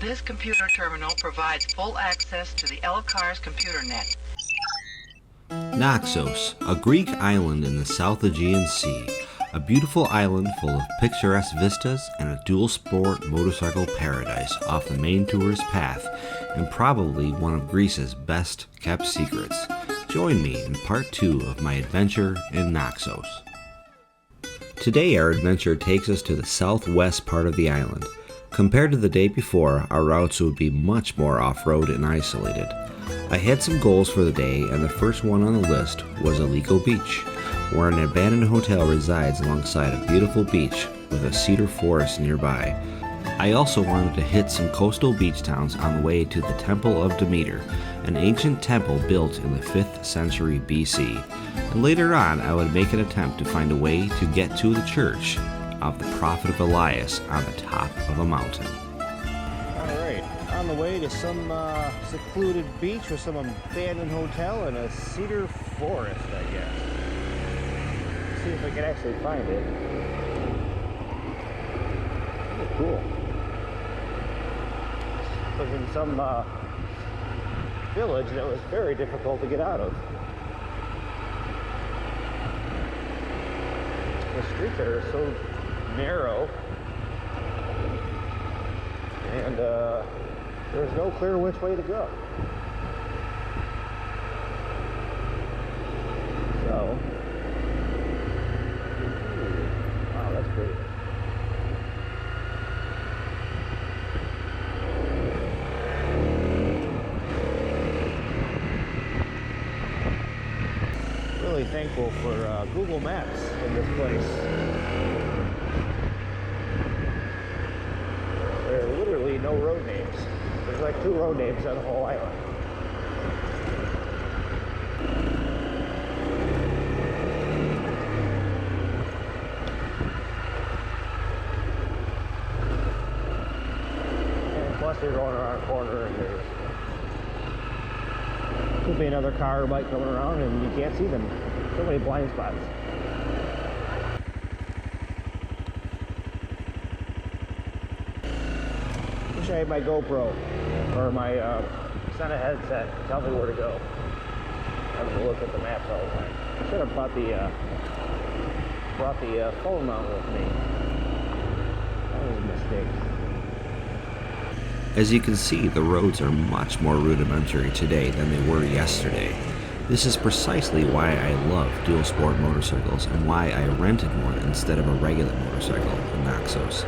This computer terminal provides full access to the Elkar's computer net. Naxos, a Greek island in the South Aegean Sea, a beautiful island full of picturesque vistas and a DualSport motorcycle paradise off the main tourist path, and probably one of Greece's best kept secrets. Join me in part 2 of my adventure in Naxos. Today our adventure takes us to the southwest part of the island. Compared to the day before, our routes would be much more off-road and isolated. I had some goals for the day, and the first one on the list was Alyko Beach, where an abandoned hotel resides alongside a beautiful beach with a cedar forest nearby. I also wanted to hit some coastal beach towns on the way to the Temple of Demeter, an ancient temple built in the 5th century B.C. And later on, I would make an attempt to find a way to get to the church of the Prophet Elias on the top of a mountain. Alright, on the way to some secluded beach with some abandoned hotel and a cedar forest, I guess. Let's see if I can actually find it. Oh, cool. It was in some village that was very difficult to get out of. The streets are so narrow, and there's no clear which way to go. So, wow, that's pretty. Really thankful for Google Maps in this place. There are literally no road names. There's like 2 road names on the whole island. And plus you're going around a corner and there could be another car or bike coming around and you can't see them. So many blind spots. Wish I had my GoPro or my Sena headset to tell me where to go. I have to look at the maps all the time. I should have brought the phone mount with me. That was a mistake. As you can see, the roads are much more rudimentary today than they were yesterday. This is precisely why I love DualSport motorcycles and why I rented one instead of a regular motorcycle in Naxos.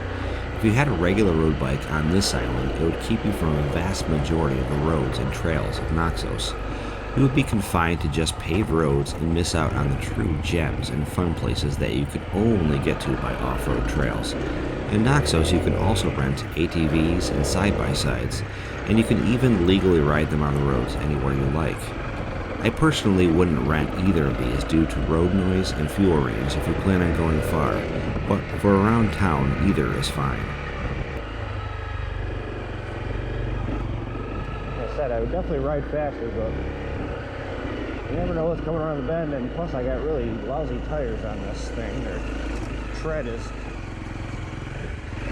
If you had a regular road bike on this island, it would keep you from a vast majority of the roads and trails of Naxos. You would be confined to just paved roads and miss out on the true gems and fun places that you could only get to by off-road trails. In Naxos, you can also rent ATVs and side-by-sides, and you can even legally ride them on the roads anywhere you like. I personally wouldn't rent either of these due to road noise and fuel range if you plan on going far, but for around town, either is fine. Like I said, I would definitely ride faster, but you never know what's coming around the bend, and plus I got really lousy tires on this thing. Their tread is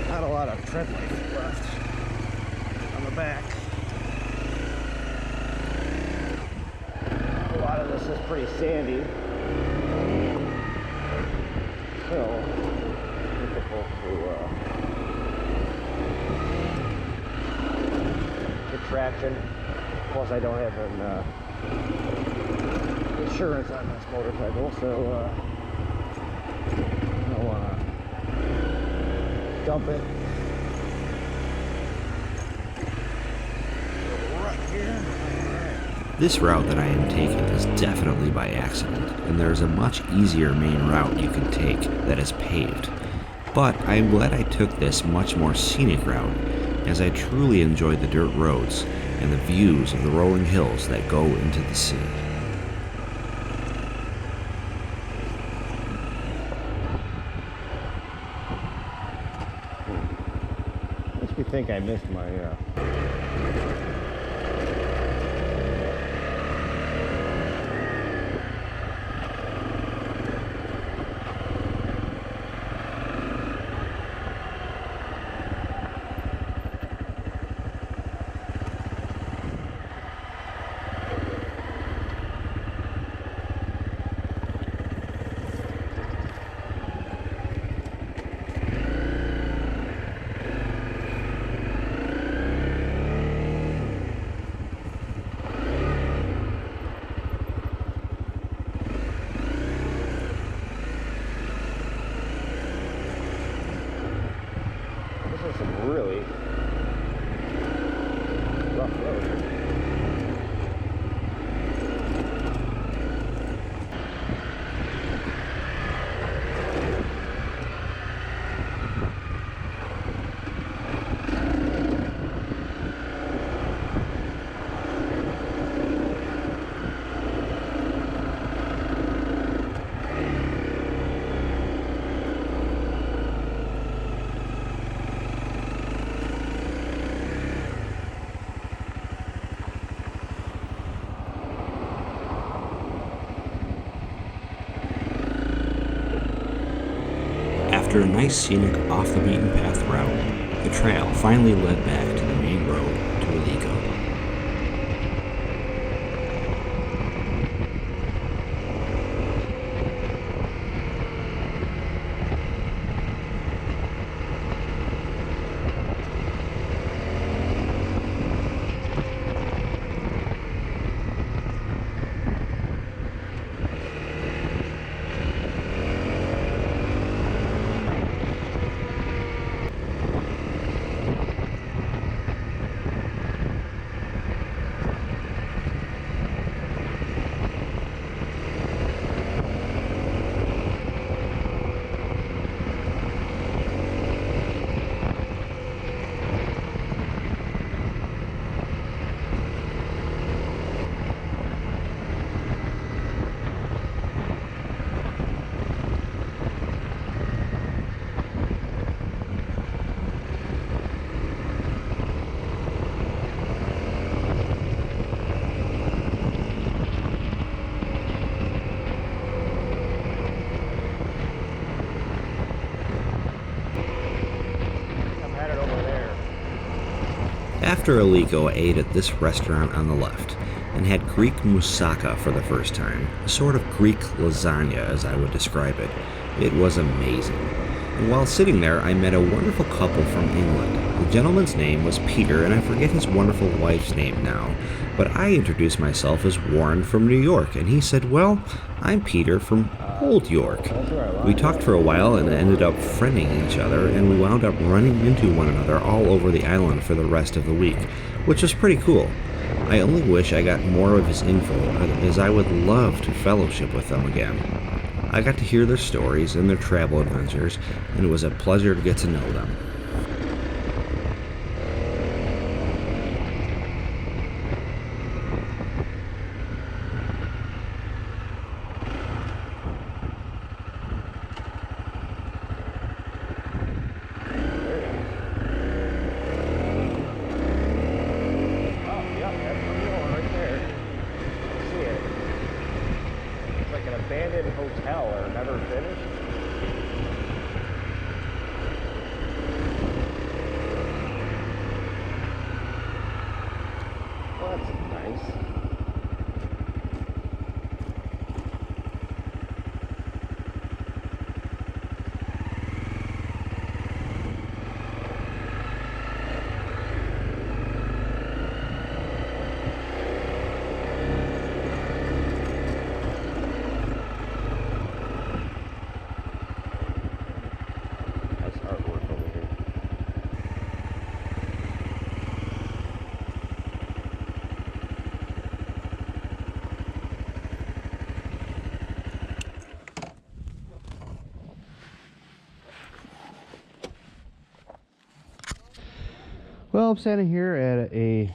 not a lot of tread life left on the back. A lot of this is pretty sandy, so difficult to get traction. Plus I don't have an insurance on this motorcycle, so I don't want to dump it. Right here. This route that I am taking is definitely by accident, and there is a much easier main route you can take that is paved. But I am glad I took this much more scenic route, as I truly enjoy the dirt roads and the views of the rolling hills that go into the sea. Makes me think I missed my rough road here. After a nice scenic off-the-beaten-path route, the trail finally led back to the main road to Alyko. After Alyko ate at this restaurant on the left and had Greek moussaka for the first time, a sort of Greek lasagna as I would describe it, it was amazing. And while sitting there, I met a wonderful couple from England. The gentleman's name was Peter, and I forget his wonderful wife's name now, but I introduced myself as Warren from New York, and he said, well, I'm Peter from Old York. We talked for a while and ended up friending each other, and we wound up running into one another all over the island for the rest of the week, which was pretty cool. I only wish I got more of his info, as I would love to fellowship with them again. I got to hear their stories and their travel adventures, and it was a pleasure to get to know them. Abandoned hotel or never finished. Well, that's nice. Well, I'm standing here at a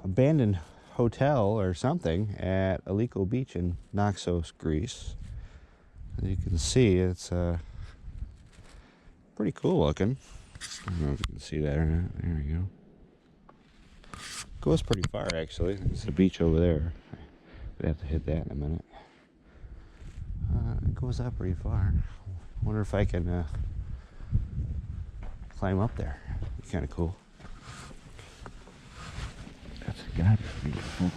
abandoned hotel or something at Alyko Beach in Naxos, Greece. As you can see, it's pretty cool looking. I don't know if you can see that or not. There we go. Goes pretty far, actually. There's the beach over there. I'd have to hit that in a minute. It goes up pretty far. I wonder if I can climb up there. It'd be kind of cool. That's gotta be beautiful.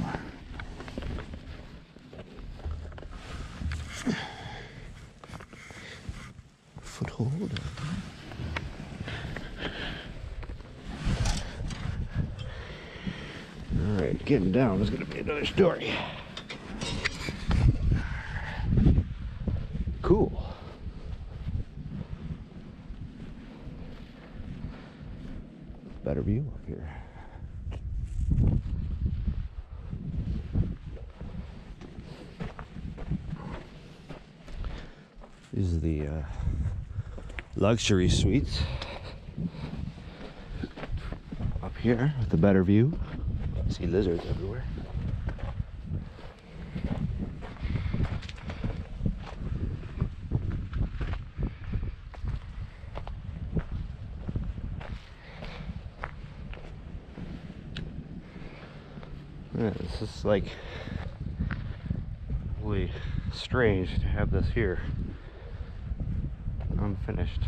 Foothold. Alright, getting down is gonna be another story. Cool. Better view up here. These are the luxury suites up here with the better view. See lizards everywhere. Yeah, this is like really strange to have this here unfinished.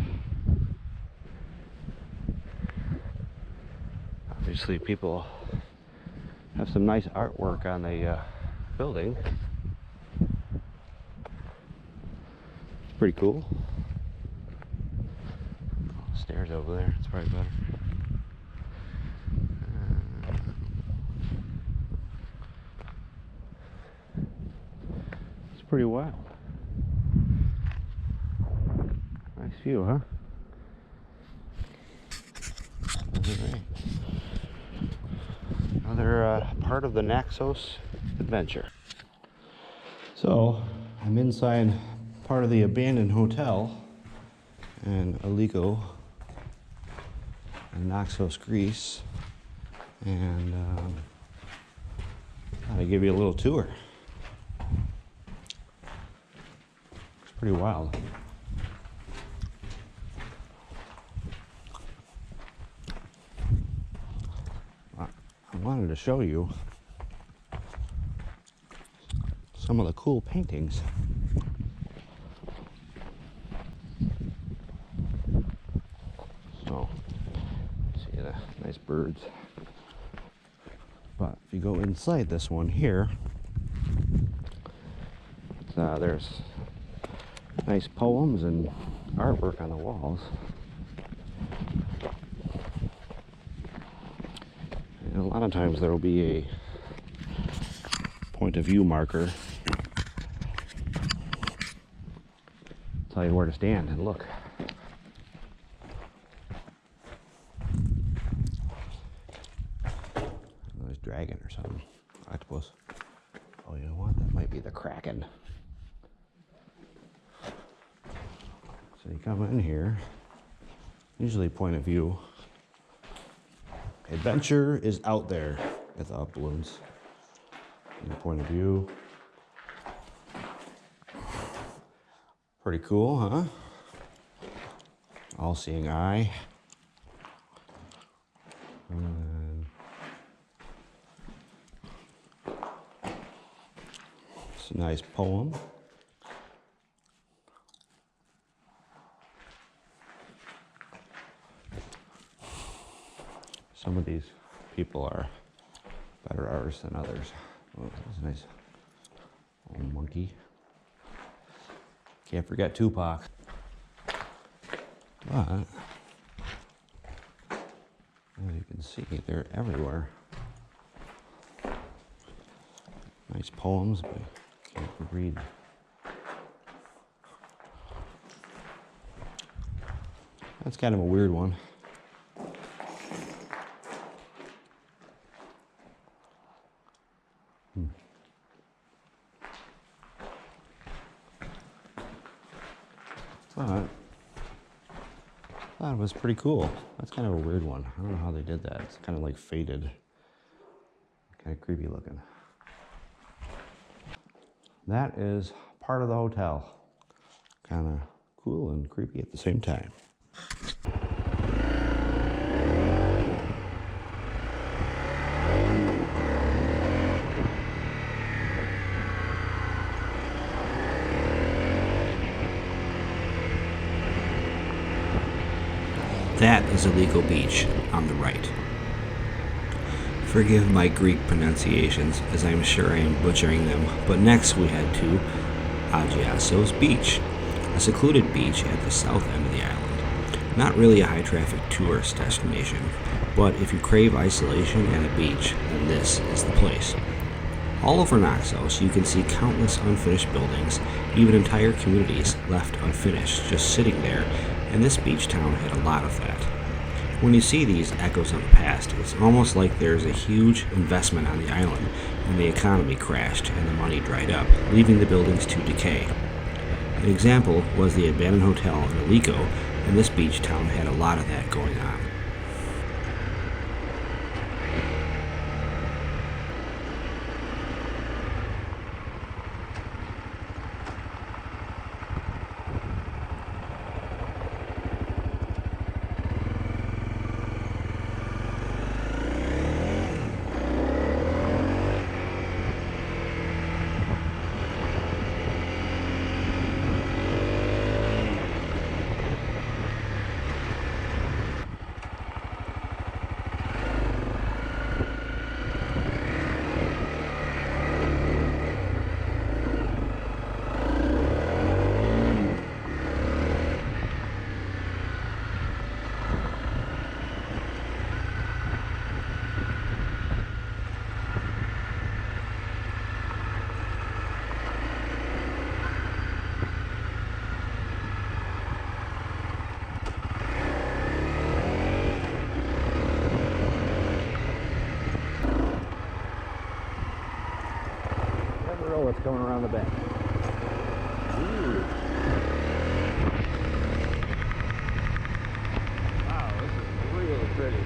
Obviously people have some nice artwork on the building. It's pretty cool. Stairs over there, it's probably better. It's pretty wild. Nice view, huh? Alright. Another part of the Naxos adventure. So, I'm inside part of the abandoned hotel in Alyko in Naxos, Greece, and I'll give you a little tour. It's pretty wild. I wanted to show you some of the cool paintings. So, see the nice birds. But if you go inside this one here, there's nice poems and artwork on the walls. And a lot of times there will be a point of view marker. Tell you where to stand and look. Nice dragon or something. Octopus. Oh, you know what? That might be the Kraken. So you come in here. Usually point of view. Adventure is out there without balloons. In the point of view. Pretty cool, huh? All-seeing eye. And it's a nice poem. Some of these people are better artists than others. Oh, that's a nice old monkey. Can't forget Tupac. But, as you can see, they're everywhere. Nice poems, but can't read. That's kind of a weird one. But it was pretty cool. That's kind of a weird one. I don't know how they did that. It's kind of like faded. Kind of creepy looking. That is part of the hotel. Kind of cool and creepy at the same time. That is Alyko Beach on the right. Forgive my Greek pronunciations, as I am sure I am butchering them, but next we head to Agiassos Beach, a secluded beach at the south end of the island. Not really a high-traffic tourist destination, but if you crave isolation and a beach, then this is the place. All over Naxos, you can see countless unfinished buildings, even entire communities left unfinished, just sitting there, and this beach town had a lot of that. When you see these echoes of the past, it's almost like there's a huge investment on the island, and the economy crashed and the money dried up, leaving the buildings to decay. An example was the abandoned hotel in Alyko, and this beach town had a lot of that going on. What's going around the back? Ooh. Wow, this is really pretty.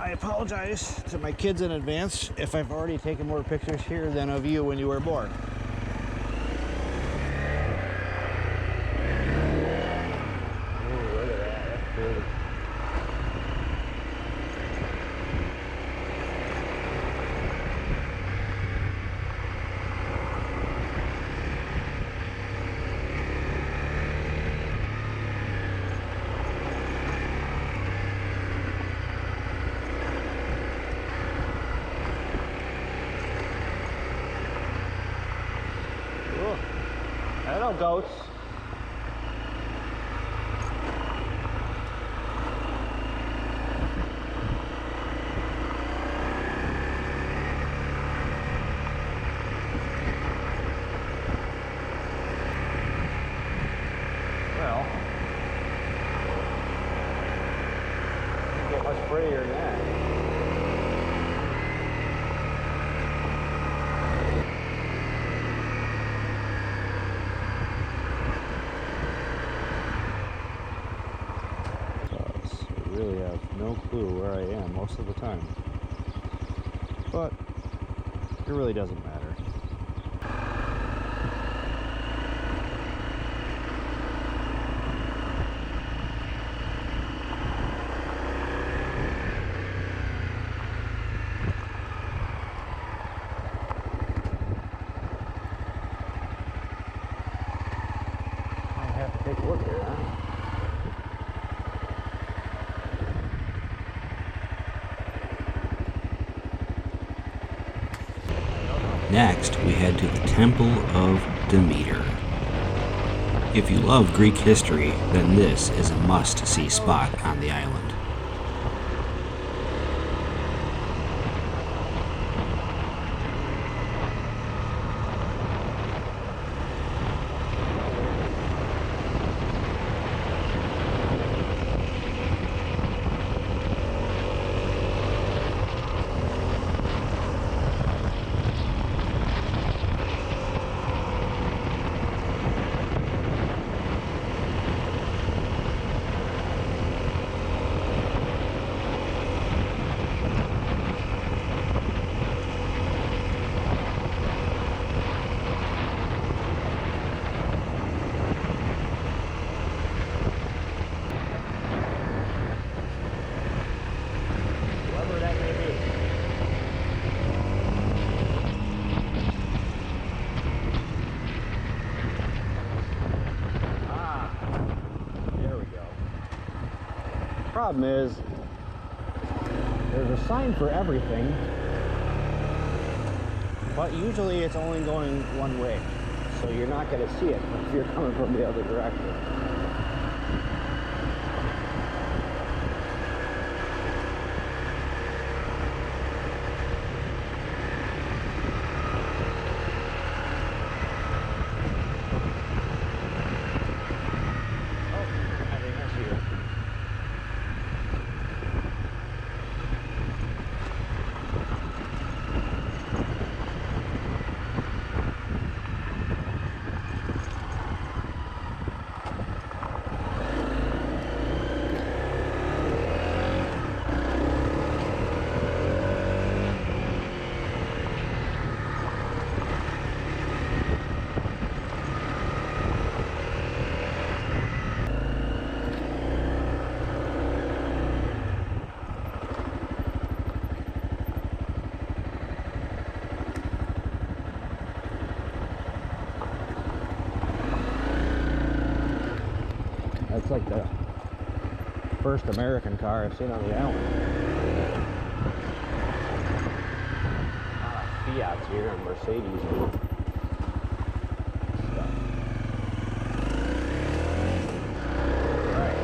I apologize to my kids in advance if I've already taken more pictures here than of you when you were born. Oh, look at that. That's pretty. Hello, goats. Well, get much prettier than that. Really have no clue where I am most of the time, but it really doesn't matter. I have to take a look here, huh? Next, we head to the Temple of Demeter. If you love Greek history, then this is a must-see spot on the island. problem is there's a sign for everything, but usually it's only going one way, so you're not going to see it if you're coming from the other direction. That's like the first American car I've seen on the island. Fiats here and Mercedes and stuff. Alright.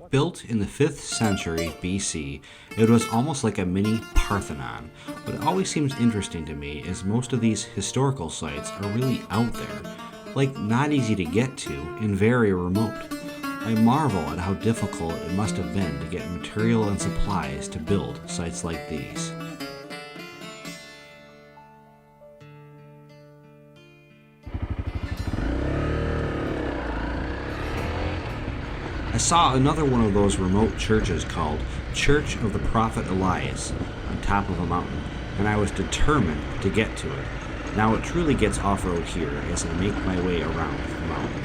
Built in the 5th century BC, it was almost like a mini Parthenon. What always seems interesting to me is most of these historical sites are really out there, like not easy to get to and very remote. I marvel at how difficult it must have been to get material and supplies to build sites like these. I saw another one of those remote churches called Church of the Prophet Elias on top of a mountain, and I was determined to get to it. Now it truly gets off-road here as I make my way around the mountain.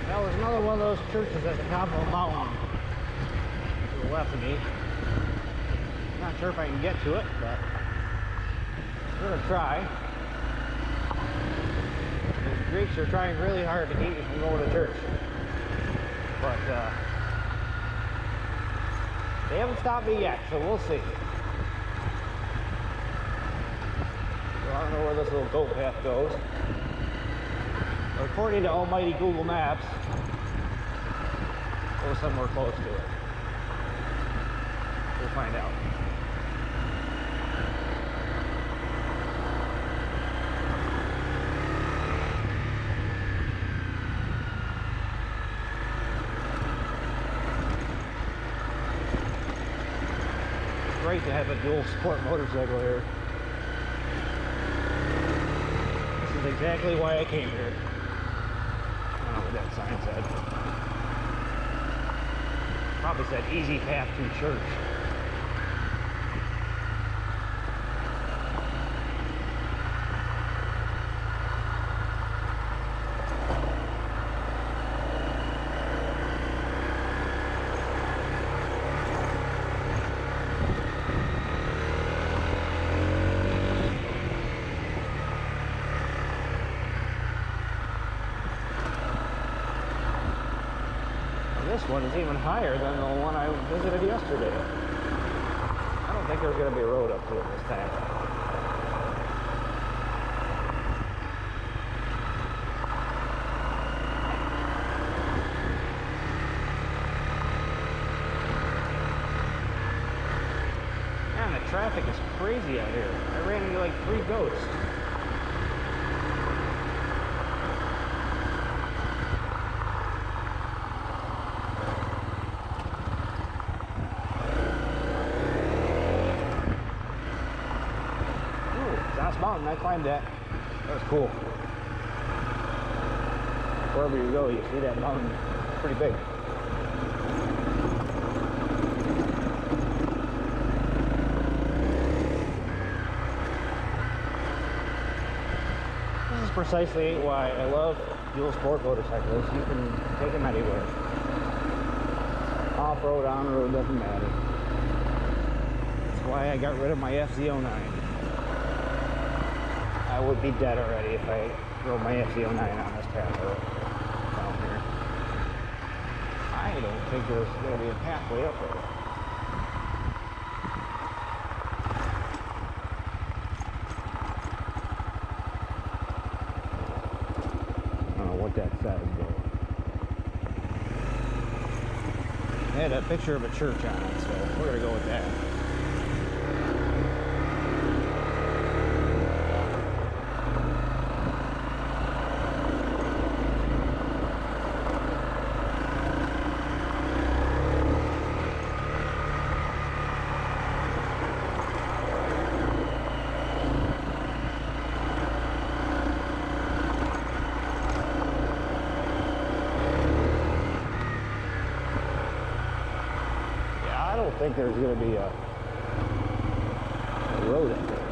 There's another one of those churches at the top of a mountain to the left of me. Not sure if I can get to it, but I'm gonna try. The Greeks are trying really hard to keep me from going to church, but they haven't stopped me yet, so we'll see. So I don't know where this little goat path goes. According to almighty Google Maps, go somewhere close to it. We'll find out. It's great to have a DualSport motorcycle here. This is exactly why I came here. What that sign said. Probably said easy path to church. This one is even higher than the one I visited yesterday. I don't think there's going to be a road up to it this time. traffic is crazy out here. I ran into like 3 goats. Mountain, I climbed that. That was cool. Wherever you go, you see that mountain. It's pretty big. This is precisely why I love DualSport motorcycles. You can take them anywhere. Off-road, on-road, doesn't matter. That's why I got rid of my FZ09. I would be dead already if I drove my FZ09 on this path down here. I don't think there's going to be a pathway up there. I don't know what that says, though. It had a picture of a church on it, so we're going to go with that. I don't think there's going to be a road up there.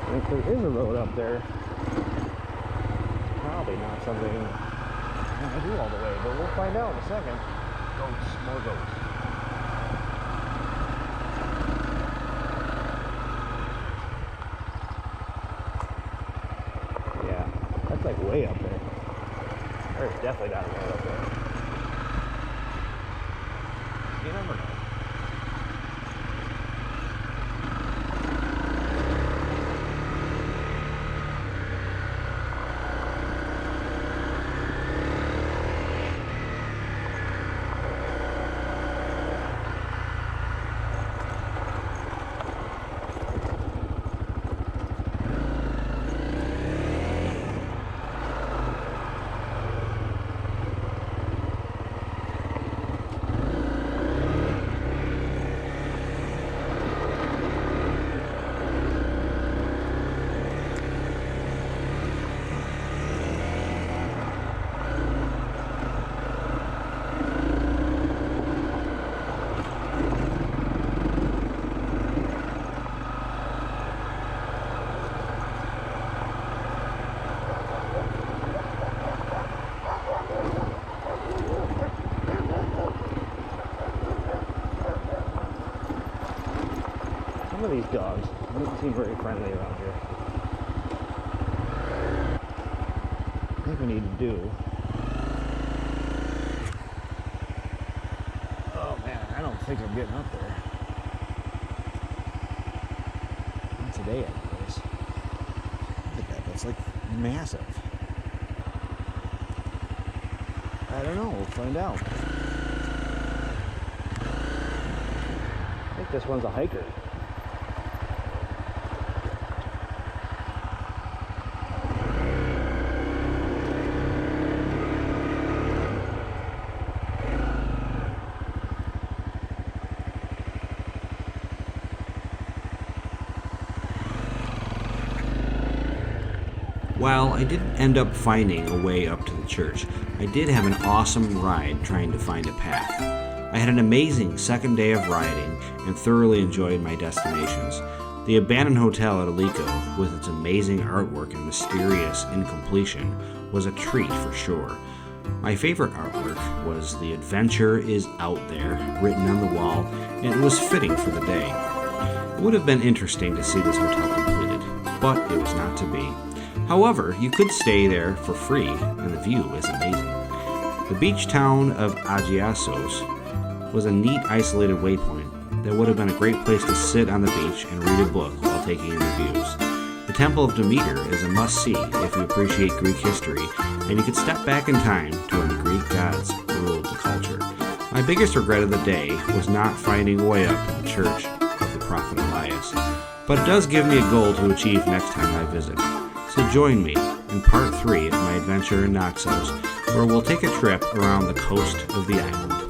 And if there is a road up there, it's probably not something I'm going to do all the way, but we'll find out in a second. Goats, more goats. Like way up there. There's definitely not a road up there. You never know. Some of these dogs don't seem very friendly around here. I think we need to do. Oh man, I don't think I'm getting up there. Not today, anyways. Look at that, that's like massive. I don't know, we'll find out. I think this one's a hiker. While I didn't end up finding a way up to the church, I did have an awesome ride trying to find a path. I had an amazing second day of riding and thoroughly enjoyed my destinations. The abandoned hotel at Alyko, with its amazing artwork and mysterious incompletion, was a treat for sure. My favorite artwork was "The Adventure is Out There," written on the wall, and it was fitting for the day. It would have been interesting to see this hotel completed, but it was not to be. However, you could stay there for free, and the view is amazing. The beach town of Agiassos was a neat, isolated waypoint that would have been a great place to sit on the beach and read a book while taking in the views. The Temple of Demeter is a must-see if you appreciate Greek history, and you could step back in time to when the Greek gods ruled the culture. My biggest regret of the day was not finding a way up to the church of the Prophet Elias, but it does give me a goal to achieve next time I visit. So join me in part 3 of my adventure in Naxos, where we'll take a trip around the coast of the island.